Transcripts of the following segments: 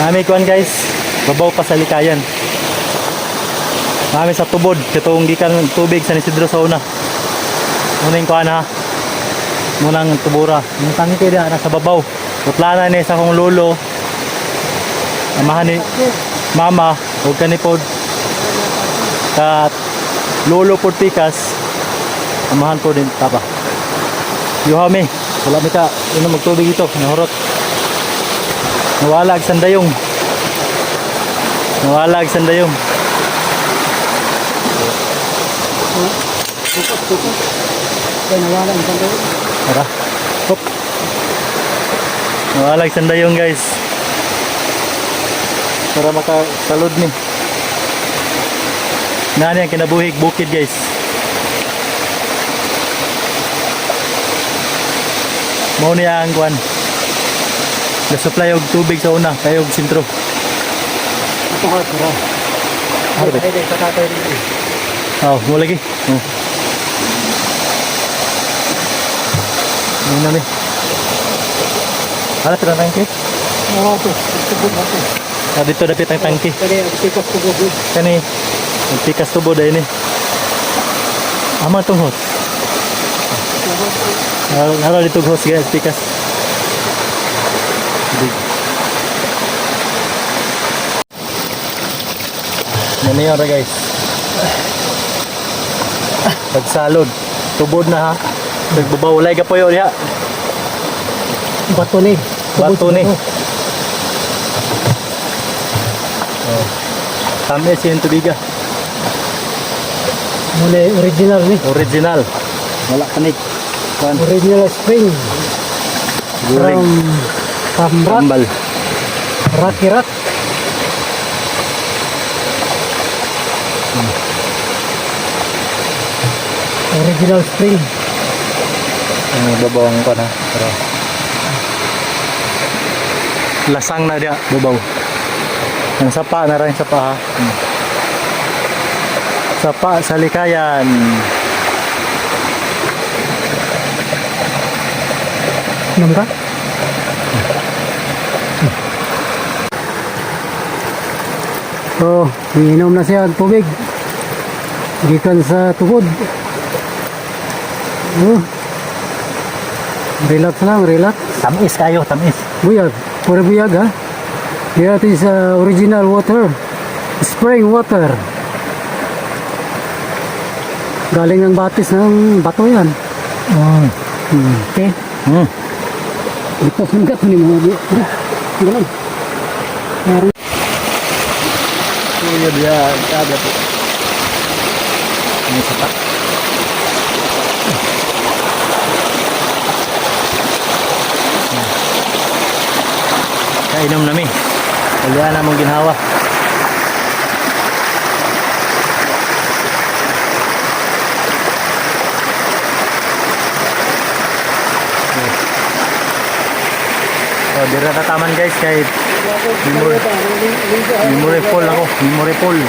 Nami kuan guys, babaw pa sa likayan. Nami sa tubod, katong gikan tubig sa Isidro sa una. Muning kuan ha. Munang tubura. Yung tangke dia nasa babaw. Putlana ni sa kong lolo. Amahan ni mama, ug kanipod. Kat lolo pod pikas. Amahan po din tapa. Yuhami, wala mi ka inom magtubig ito, nahurot. Nawalag sandayong. Nawalag sandayong. Kaya nawalan sandayong. Tara. Hop. Nawalag sandayong guys. Para makasalod ni. Nani ang kinabuhig bukid guys. Mao niya ang kuan. Ga-supply og tubig sa una, kay og sentro. Ito ha, tara. Harap. Ay, sa tatay rin. Oh, mo lagi. Oh. Ano na ni? Hala tira tangke. Oo, ito. Tubod natin. Dito dapit ang tangke. Kaya, tikas tubod. Kani pikas tubo dai ni. Ama tong hot. Halo dito hot guys, pikas. Yan yun guys. Pagsalod. Tubod na ha. Nagbabawalay ka po yun ya. Bato ni. Bato ni. Oh. Tamis yung tubiga. Muna original ni. Original. Wala panik. Original spring. Guling. From Tambal. Rocky Rock. Original spring. Ang babawang ko na. Pero lasang na dia babaw. Ang sapa na rin sapa ha. Sapa sa likayan. Inom ka? Oh, iinom na siya ang tubig. Gikan sa tubod. Oh. Relax lang, relax. Tamis kayo, tamis. Buyag, pura buyag ha. Here is original water. Spring water. Galing ng batis ng bato yan. Okay. Ito sungat ni mga biya. Ganun. Meron. Iya dia, ada po. Ini sapa. Kainom nami. Wala na mong ginhawa. So, dira na taman guys kay memory full ako. Memory full.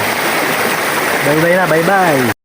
Bye bye na, bye bye.